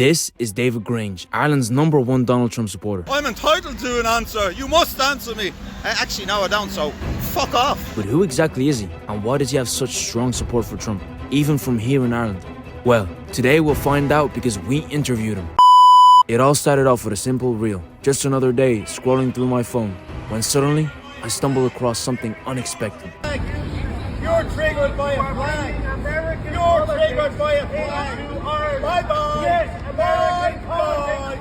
This is David Grange, Ireland's #1 Donald Trump supporter. I'm entitled to an answer. You must answer me. Actually, no, I don't, so fuck off. But who exactly is he? And why does he have such strong support for Trump, even from here in Ireland? Well, today we'll find out because we interviewed him. It all started off with a simple reel. Just another day scrolling through my phone, when suddenly I stumbled across something unexpected. You're triggered by a flag. You're triggered by a flag. Bye-bye. Yes, bye-bye.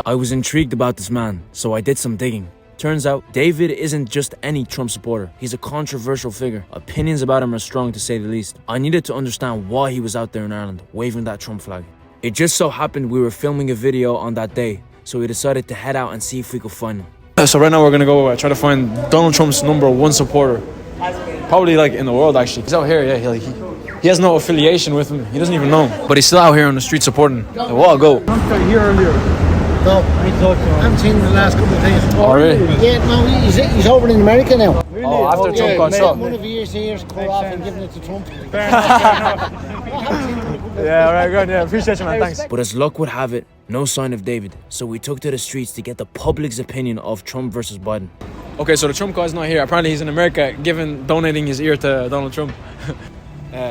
I was intrigued about this man, so I did some digging. Turns out, David isn't just any Trump supporter. He's a controversial figure. Opinions about him are strong, to say the least. I needed to understand why he was out there in Ireland, waving that Trump flag. It just so happened we were filming a video on that day, so we decided to head out and see if we could find him. So right now we're gonna go try to find Donald Trump's #1 supporter. Probably like in the world, actually. He's out here, yeah. He has no affiliation with him. He doesn't even know him. But he's still out here on the street supporting. Like, well, I'll go. Trump got here earlier. No, I haven't seen him the last couple of days. Oh, really? Yeah, no, he's over in America now. Really? Oh, after Trump got shot. One of his ears cut off and giving it to Trump. Yeah, alright, good. Yeah, appreciate you, man. Thanks. But as luck would have it, no sign of David. So we took to the streets to get the public's opinion of Trump versus Biden. Okay, so the Trump guy's not here. Apparently he's in America donating his ear to Donald Trump.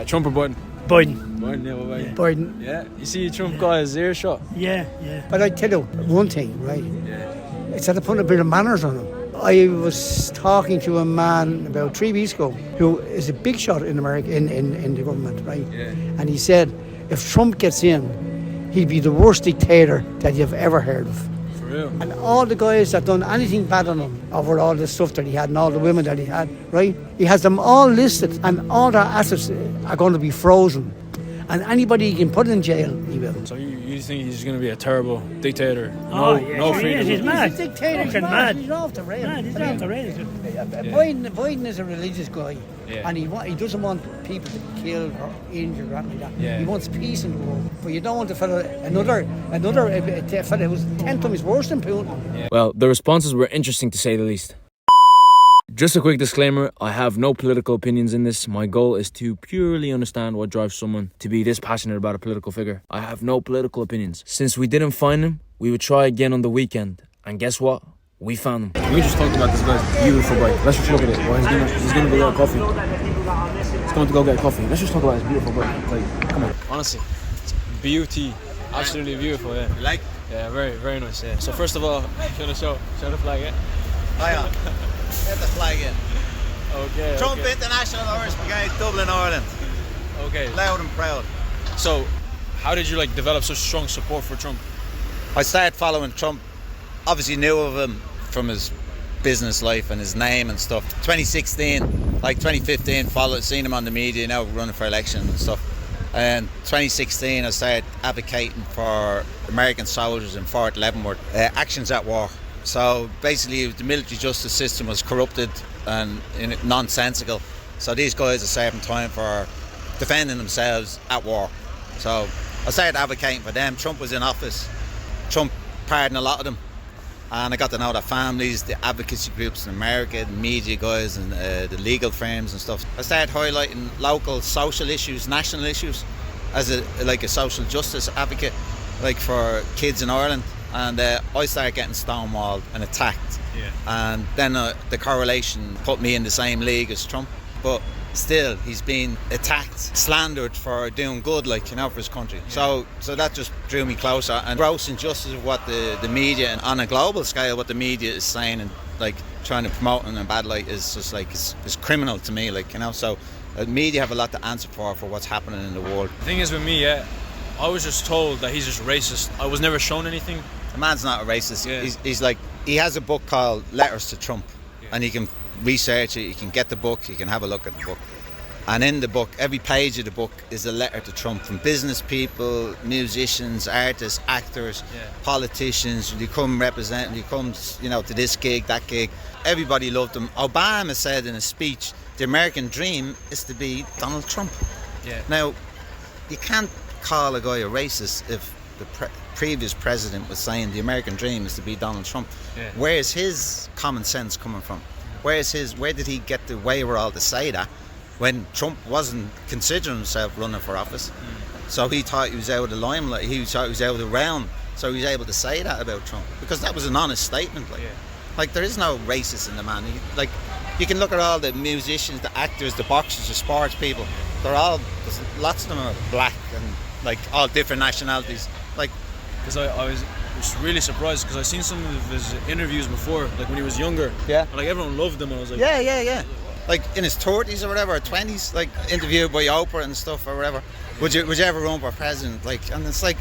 Trump or Biden? Biden. Biden, yeah, what about you? Biden. Yeah, you see Trump got his ear shot? Yeah. But I tell you one thing, right? Yeah. It's that I put a bit of manners on him. I was talking to a man about 3 weeks ago who is a big shot in America, in the government, right? Yeah. And he said, if Trump gets in, he'd be the worst dictator that you've ever heard of. For real? And all the guys that done anything bad on him, over all the stuff that he had and all the women that he had, right? He has them all listed and all their assets are going to be frozen. And anybody he can put in jail, he will. So you think he's going to be a terrible dictator? Oh, yeah, no sure freedom. He's mad. He's a dictator. Fucking mad. He's off the rails. Mad, he's off the rails. Biden is a religious guy, Yeah. and he doesn't want people to be killed or injured or anything like that. Yeah. He wants peace in the world, but you don't want a fella, another fella who's 10 times worse than Putin. Yeah. Well, the responses were interesting, to say the least. Just a quick disclaimer, I have no political opinions in this. My goal is to purely understand what drives someone to be this passionate about a political figure. I have no political opinions. Since we didn't find him, we would try again on the weekend. And guess what? We found him. We just talked about this guy's beautiful bike. Let's just look at it. Well, he's gonna go get coffee. He's going to go get coffee. Let's just talk about his beautiful bike. Like, come on. Honestly, it's beauty. Absolutely beautiful, yeah. You like? Yeah, very, very nice, yeah. So first of all, show the flag, yeah? Hang on. Get the flag in. Okay. Trump International Irish Brigade, Dublin, Ireland. Okay. Loud and proud. So, how did you develop such strong support for Trump? I started following Trump. Obviously knew of him from his business life and his name and stuff. 2016, 2015, seen him on the media, now running for election and stuff. And 2016, I started advocating for American soldiers in Fort Leavenworth, actions at war. So basically, the military justice system was corrupted and nonsensical. So these guys are serving time for defending themselves at war. So I started advocating for them. Trump was in office. Trump pardoned a lot of them. And I got to know their families, the advocacy groups in America, the media guys and the legal firms and stuff. I started highlighting local social issues, national issues, as a social justice advocate, for kids in Ireland. And I started getting stonewalled and attacked. Yeah. And then the correlation put me in the same league as Trump. But still, he's been attacked, slandered for doing good, for his country. Yeah. So that just drew me closer. And gross injustice of what the media, and on a global scale, what the media is saying and trying to promote in a bad light is just is criminal to me. So the media have a lot to answer for what's happening in the world. The thing is with me, I was just told that he's just racist. I was never shown anything. The man's not a racist. Yeah. He's he has a book called Letters to Trump, and you can research it. You can get the book. You can have a look at the book. And in the book, every page of the book is a letter to Trump from business people, musicians, artists, actors, politicians. You come representing. You come, to this gig, that gig. Everybody loved him. Obama said in a speech, "The American dream is to be Donald Trump." Yeah. Now, you can't call a guy a racist if the previous president was saying the American dream is to be Donald Trump. Yeah. Where's his common sense coming from? Where did he get the wherewithal to say that when Trump wasn't considering himself running for office? So he thought he was out of the limelight. He thought he was out of the realm. So he was able to say that about Trump because that was an honest statement. Like there is no racist in the man. Like you can look at all the musicians, the actors, the boxers, the sports people. There's lots of them are black and like all different nationalities. Like because I was really surprised because I seen some of his interviews before, like when he was younger. Yeah. And, like everyone loved him, and I was like, yeah. Like in his 30s or whatever, or 20s, like interviewed by Oprah and stuff or whatever. Would you ever run for president? Like, and it's like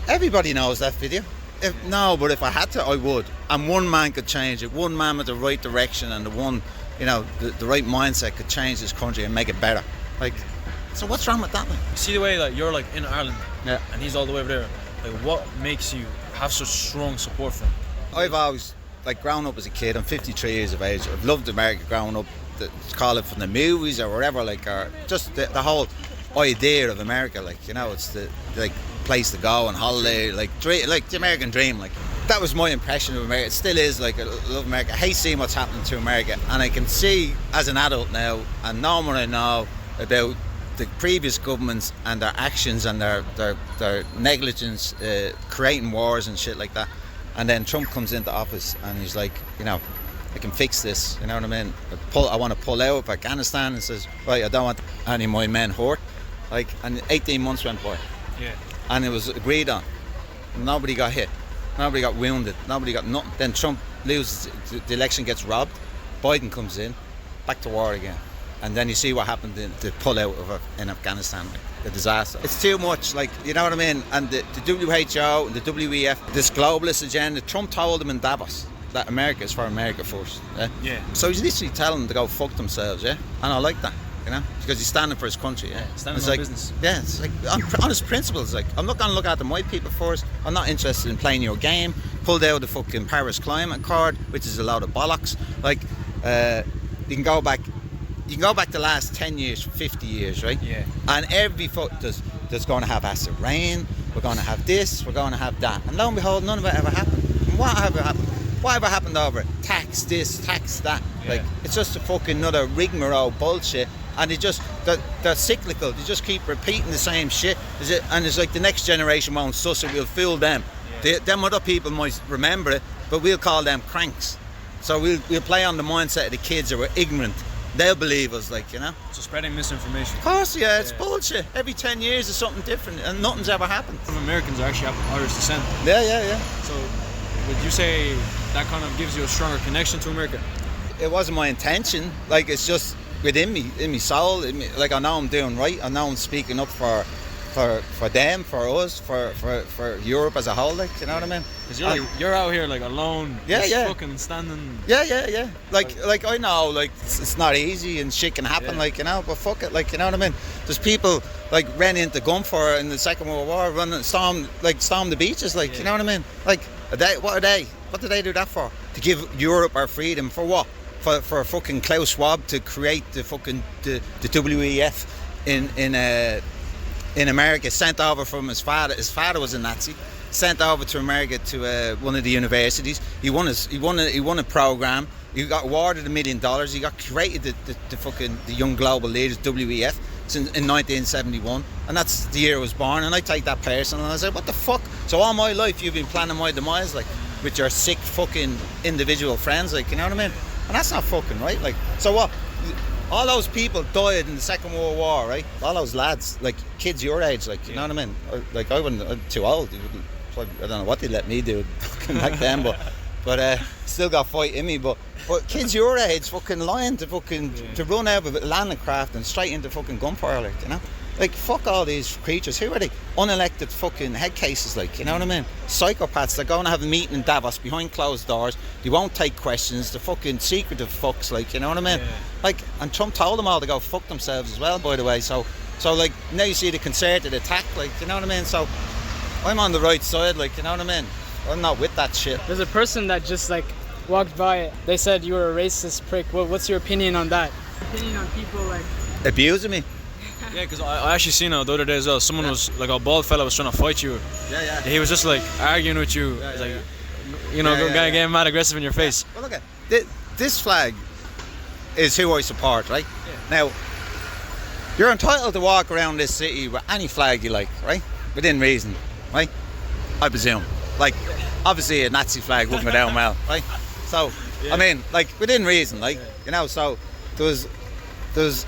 everybody knows that video. But if I had to, I would. And one man could change it. One man with the right direction and the right mindset could change this country and make it better. Like, so what's wrong with that? Like? See the way like you're like in Ireland, and he's all the way over there. Like, what makes you have such strong support for him? I've always, like, grown up as a kid. I'm 53 years of age. I've loved America growing up. Call it from the movies or whatever, like, or just the whole idea of America. Like, you know, it's the like place to go and holiday, like the American dream. Like, that was my impression of America. It still is. Like, I love America. I hate seeing what's happening to America, and I can see as an adult now, and knowing what I know about the previous governments and their actions and their negligence, creating wars and shit like that. And then Trump comes into office and he's like, you know, I can fix this, you know what I mean? I want to pull out of Afghanistan, and says, right, I don't want any of my men hurt. Like, and 18 months went by. Yeah. And it was agreed on. Nobody got hit. Nobody got wounded. Nobody got nothing. Then Trump loses, the election gets robbed. Biden comes in, back to war again. And then you see what happened in the pull-out in Afghanistan, like, the disaster. It's too much, like, you know what I mean? And the WHO and the WEF, this globalist agenda, Trump told them in Davos that America is for America first. Yeah. So he's literally telling them to go fuck themselves, yeah? And I like that, you know? Because he's standing for his country, yeah? Standing for business. Yeah, it's like, on his principles, like, I'm not going to look at the white people first. I'm not interested in playing your game. Pulled out the fucking Paris Climate Accord, which is a load of bollocks. Like, you can go back the last 10 years, 50 years, right? Yeah. And every there's going to have acid rain, we're going to have this, we're going to have that. And lo and behold, none of it ever happened. And whatever happened over it? Tax this, tax that. Yeah. Like, it's just a fucking another rigmarole bullshit. And they're cyclical. They just keep repeating the same shit. And it's like the next generation won't suss it, we'll fool them. Yeah. Them other people might remember it, but we'll call them cranks. So we'll play on the mindset of the kids who are ignorant. They'll believe us, like, you know. So spreading misinformation. Of course, yeah, it's bullshit. Every 10 years is something different, and nothing's ever happened. Some Americans are actually have Irish descent. Yeah. So would you say that kind of gives you a stronger connection to America? It wasn't my intention. Like, it's just within me, in my soul. Like, I know I'm doing right. I know I'm speaking up for them, for us, for Europe as a whole. Like, you know what I mean? Because you're out here like alone. Yeah. Fucking standing. Yeah. Like I know, like, it's not easy and shit can happen. Yeah. Like, you know, but fuck it. Like, you know what I mean? There's people like ran into gunfire in the Second World War, storm the beaches. Like, you know what I mean? Like, what are they? What did they do that for? To give Europe our freedom for what? For fucking Klaus Schwab to create the fucking the WEF in America, sent over from his father. His father was a Nazi. Sent over to America to one of the universities. He won a program. He got awarded $1 million. He got created the Young Global Leaders WEF in 1971, and that's the year I was born. And I take that personal, and I said, what the fuck? So all my life you've been planning my demise, like, with your sick fucking individual friends, like, you know what I mean? And that's not fucking right. Like, so what? All those people died in the Second World War, right? All those lads, like, kids your age, like, you know what I mean? Like, I'm too old. I don't know what they let me do back then, but still got fight in me. But kids your age, fucking lying to run out of a landing craft and straight into fucking gunfire, like, you know? Like, fuck all these creatures. Who are they? Unelected fucking head cases, like, you know what I mean? Psychopaths. They're going to have a meeting in Davos behind closed doors. They won't take questions. They're fucking secretive fucks, like, you know what I mean? Yeah. Like, and Trump told them all to go fuck themselves as well, by the way. So like, now you see the concerted attack, like, you know what I mean? So I'm on the right side, like, you know what I mean? I'm not with that shit. There's a person that just, like, walked by. They said you were a racist prick. What's your opinion on that? Opinion on people, like, abusing me? Yeah, because I actually seen it the other day as well. Someone was like, a bald fella was trying to fight you. Yeah. He was just like arguing with you. You know, getting mad aggressive in your face. Well, look at this flag is who I support, right? Yeah. Now, You're entitled to walk around this city with any flag you like, right? Within reason, right? I presume. Like, obviously a Nazi flag wouldn't go down well, right? So, I mean, like, within reason, like, you know, so there's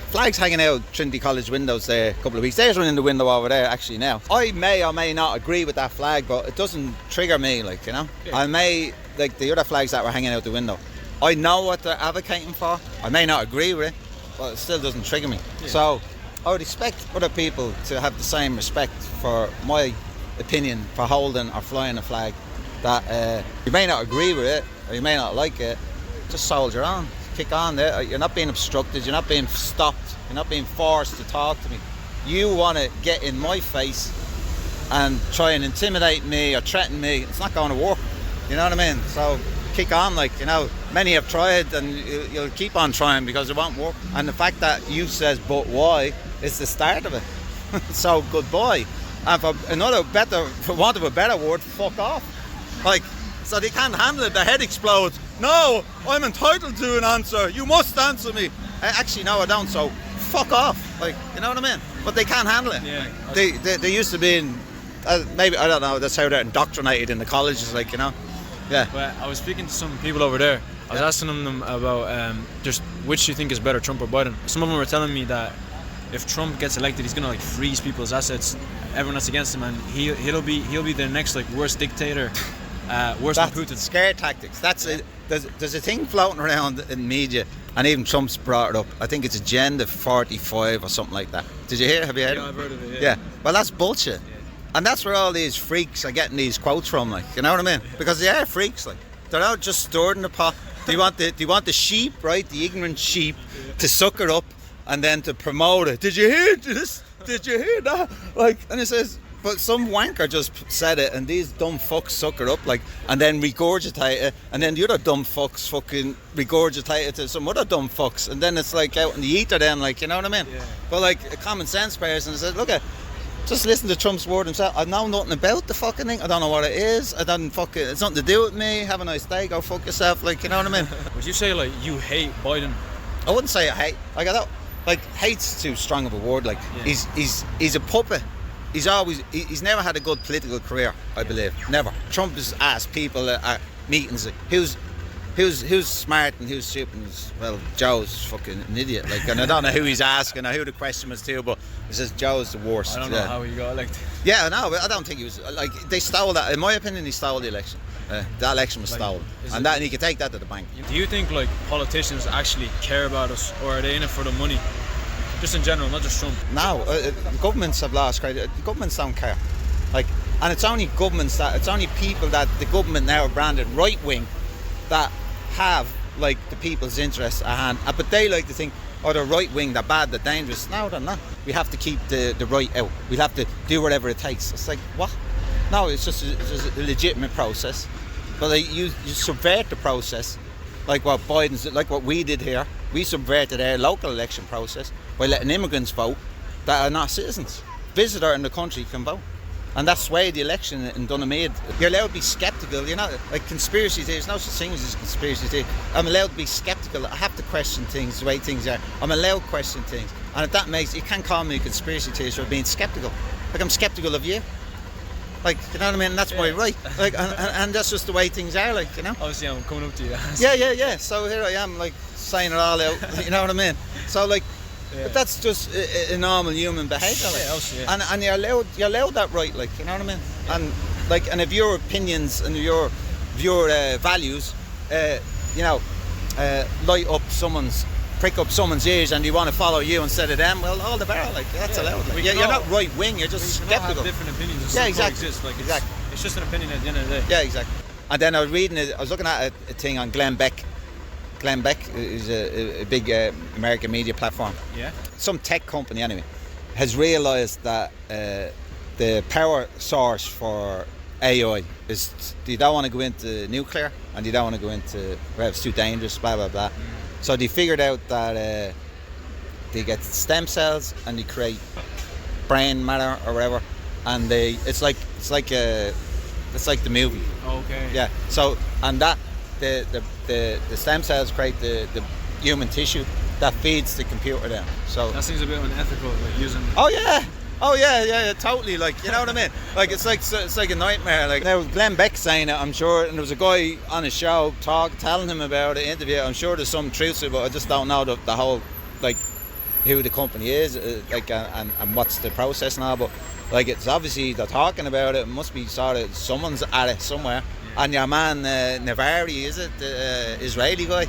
flags hanging out Trinity College windows there a couple of weeks. There's one in the window over there, actually, now. I may or may not agree with that flag, but it doesn't trigger me, like, you know? Yeah. I may, like, the other flags that were hanging out the window, I know what they're advocating for. I may not agree with it, but it still doesn't trigger me. Yeah. So I would expect other people to have the same respect for my opinion for holding or flying a flag, that you may not agree with it or you may not like it, just soldier on, kick on there. You're not being obstructed, you're not being stopped, you're not being forced to talk to me. You want to get in my face and try and intimidate me or threaten me, it's not going to work, you know what I mean? So kick on, like, you know, many have tried and you'll keep on trying because it won't work. And the fact that you says but why is the start of it. So goodbye. And for want of a better word, fuck off. Like, so they can't handle it, their head explodes. No, I'm entitled to an answer, you must answer me. Actually, no, I don't, so fuck off. Like, you know what I mean? But they can't handle it. Yeah. They used to be in, maybe, I don't know, that's how they're indoctrinated in the colleges, like, you know? Yeah. But I was speaking to some people over there. I was asking them about just which you think is better, Trump or Biden. Some of them were telling me that if Trump gets elected, he's gonna like freeze people's assets. Everyone that's against him, and he'll be the next like worst dictator, worse than Putin. Scare tactics. That's it. There's a thing floating around in media, and even Trump's brought it up. I think it's Agenda 45 or something like that. Did you hear? Have you heard? Yeah, I've heard of it. Yeah. Well, that's bullshit. And that's where all these freaks are getting these quotes from, like, you know what I mean? Because they are freaks, like, they're not just stored in the pot. Do you want the sheep, right? The ignorant sheep, to suck it up and then to promote it. Did you hear this? Did you hear that? Like, and it says, but some wanker just said it, and these dumb fucks suck it up, like, and then regurgitate it, and then the other dumb fucks fucking regurgitate it to some other dumb fucks, and then it's like out in the ether, then, like, you know what I mean? Yeah. But like a common sense person says, look at. Just listen to Trump's word himself. I know nothing about the fucking thing. I don't know what it is. It's nothing to do with me. Have a nice day. Go fuck yourself. Like, you know what I mean? Would you say like you hate Biden? I wouldn't say I hate. Like, I don't. Like, hate's too strong of a word. Like, Yeah. he's a puppet. He's never had a good political career, I believe. Never. Trump has asked people at meetings, like, who's smart and who's stupid. Well, Joe's fucking an idiot. Like, and I don't know who he's asking or who the question was to, but he says Joe's the worst. I don't know how he got elected. Yeah, no, I don't think he was. Like, they stole that. In my opinion, he stole the election. That election was stolen, and he could take that to the bank. Do you think like politicians actually care about us, or are they in it for the money? Just in general, not just Trump. No, governments have lost credit. Governments don't care. Like, and it's only people that the government now have branded right wing that have like the people's interests at hand. But they like to think, oh, they're right wing, they're bad, they're dangerous. No, they're not. We have to keep the right out. We'll have to do whatever it takes. It's like, what? No, it's just a legitimate process. But like, you subvert the process, like what we did here. We subverted our local election process by letting immigrants vote that are not citizens. Visitor in the country can vote. And that swayed the election in Donaghmede. You're allowed to be sceptical, you know, like conspiracy theories, no such thing as conspiracy theory. I'm allowed to be sceptical. I have to question things the way things are. I'm allowed to question things. And if that makes, you can't call me a conspiracy theorist for being sceptical. Like, I'm sceptical of you. Like, you know what I mean? That's my right. Like, and that's just the way things are, like, you know? Obviously, I'm coming up to you. Yeah. So here I am, like, saying it all out, you know what I mean? So, like, but that's just a normal human behaviour, like. And you're allowed that right, like, you know what I mean? And like, and if your opinions and your values, prick up someone's ears, and you want to follow you instead of them, well, all the better, like, that's allowed. Like, you're not right wing, you're just sceptical. Different opinions. Yeah, exactly. Like, Exactly. It's just an opinion at the end of the day. Yeah, exactly. And then I was looking at a thing on Glenn Beck. Glenn Beck is a big American media platform. Yeah. Some tech company, anyway, has realised that the power source for AI is you don't want to go into nuclear and you don't want to go into, well, it's too dangerous, blah, blah, blah. So they figured out that they get stem cells and they create brain matter or whatever, and it's like the movie. Okay. Yeah. So, and that the stem cells create the human tissue, that feeds the computer then. So That seems a bit unethical, like using. oh yeah, totally. Like, you know what I mean? Like it's like a nightmare. Like now Glenn Beck saying it, I'm sure, and there was a guy on his show telling him about it, interview. I'm sure there's some truth to it, but I just don't know the whole, like, who the company is, like, and what's the process now. But like, it's obviously they're talking about it. It must be sort of someone's at it somewhere. Yeah. And your man Navari, is it the Israeli guy?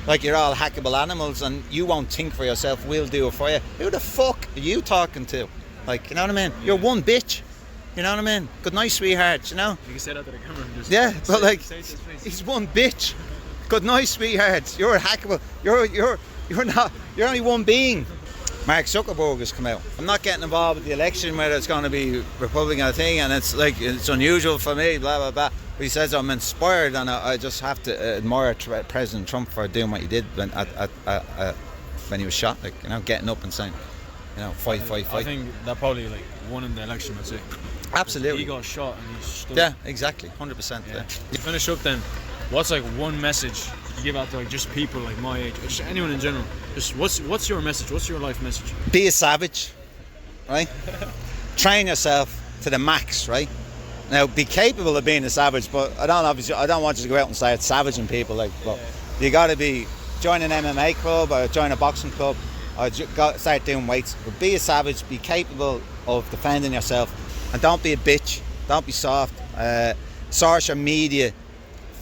Like, you're all hackable animals, and you won't think for yourself. We'll do it for you. Who the fuck are you talking to? Like, you know what I mean? Yeah. You're one bitch. You know what I mean? Good night, sweetheart. You know? You can say that to the camera. Just yeah, but like, he's one bitch. Good night, sweetheart. You're hackable. You're not. You're only one being. Mark Zuckerberg has come out. I'm not getting involved with the election, whether it's going to be Republican thing, and it's like, it's unusual for me. Blah blah blah. But he says I'm inspired, and I just have to admire President Trump for doing what he did when he was shot. Like, you know, getting up and saying, you know, fight. I think that probably like won in the election, I'd say. Absolutely. He got shot and he stood. Yeah, exactly, 100%. Yeah. To finish up then, what's like one message you give out to like just people like my age, or just anyone in general? Just what's your message? What's your life message? Be a savage, right? Train yourself to the max, right? Now, be capable of being a savage, but I don't want you to go out and start savaging people. Like, well, you got to be join an MMA club or join a boxing club. Or start doing weights. But be a savage, be capable of defending yourself, and don't be a bitch, don't be soft. Source your media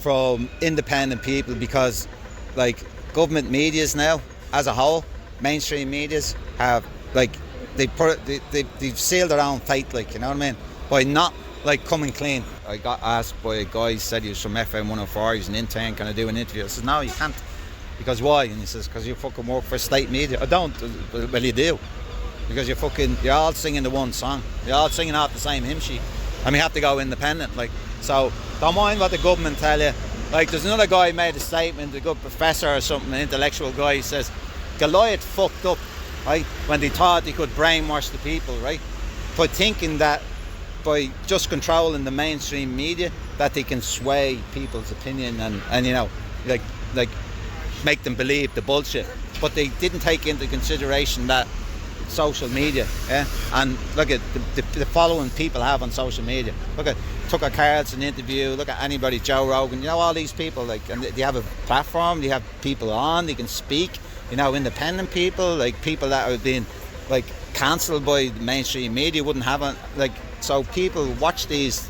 from independent people, because like government medias now as a whole, mainstream medias have like they've sealed their own fate, like, you know what I mean, by not like coming clean. I got asked by a guy, he said he was from FM 104, he's an intern, can I do an interview? I said no, you can't. Because why? And he says, because you fucking work for state media. I don't. Well, you do. Because you're all singing the one song. You're all singing out the same hymn sheet. And we have to go independent. Like, so don't mind what the government tell you. Like, there's another guy who made a statement, a good professor or something, an intellectual guy, he says, Goliath fucked up, right? When they thought they could brainwash the people, right? By thinking that by just controlling the mainstream media, that they can sway people's opinion and you know, like make them believe the bullshit. But they didn't take into consideration that social media, yeah, and look at the following people have on social media. Look at Tucker Carlson interview, look at anybody, Joe Rogan, you know, all these people, like, and they have a platform, they have people on, they can speak, you know, independent people, like people that are being like cancelled by the mainstream media wouldn't have a, like, so people watch these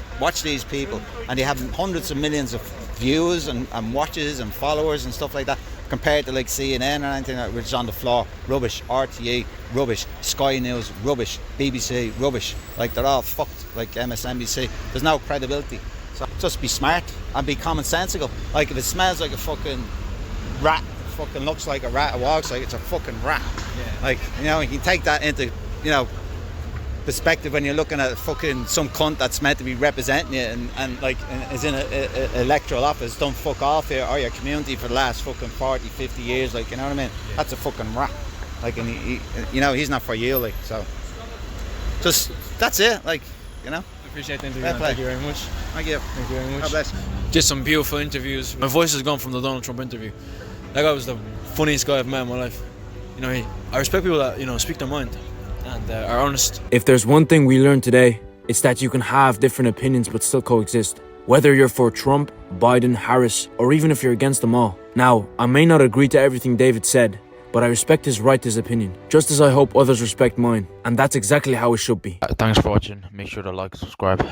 people, and they have hundreds of millions of views and watches and followers and stuff like that, compared to like CNN or anything which is on the floor, rubbish. RTE, rubbish. Sky News, rubbish. BBC, rubbish. Like, they're all fucked, like MSNBC. There's no credibility. So just be smart and be commonsensical. Like, if it smells like a fucking rat, it fucking looks like a rat, it walks like it's a fucking rat. Yeah. Like, you know, you can take that into, you know, perspective when you're looking at fucking some cunt that's meant to be representing you and like is in an electoral office, don't fuck off here, or your community for the last fucking 40, 50 years, like, you know what I mean? Yeah. That's a fucking rat. Like, and he, you know, he's not for you, like, so just, that's it, like, you know. I appreciate the interview. Thank you very much. Thank you. Thank you very much. God bless. Did some beautiful interviews. My voice has gone from the Donald Trump interview. That guy was the funniest guy I've met in my life. You know, I respect people that, you know, speak their mind and are honest. If there's one thing we learned today, it's that you can have different opinions but still coexist. Whether you're for Trump, Biden, Harris, or even if you're against them all. Now, I may not agree to everything David said, but I respect his right to his opinion, just as I hope others respect mine. And that's exactly how it should be. Thanks for watching. Make sure to like and subscribe.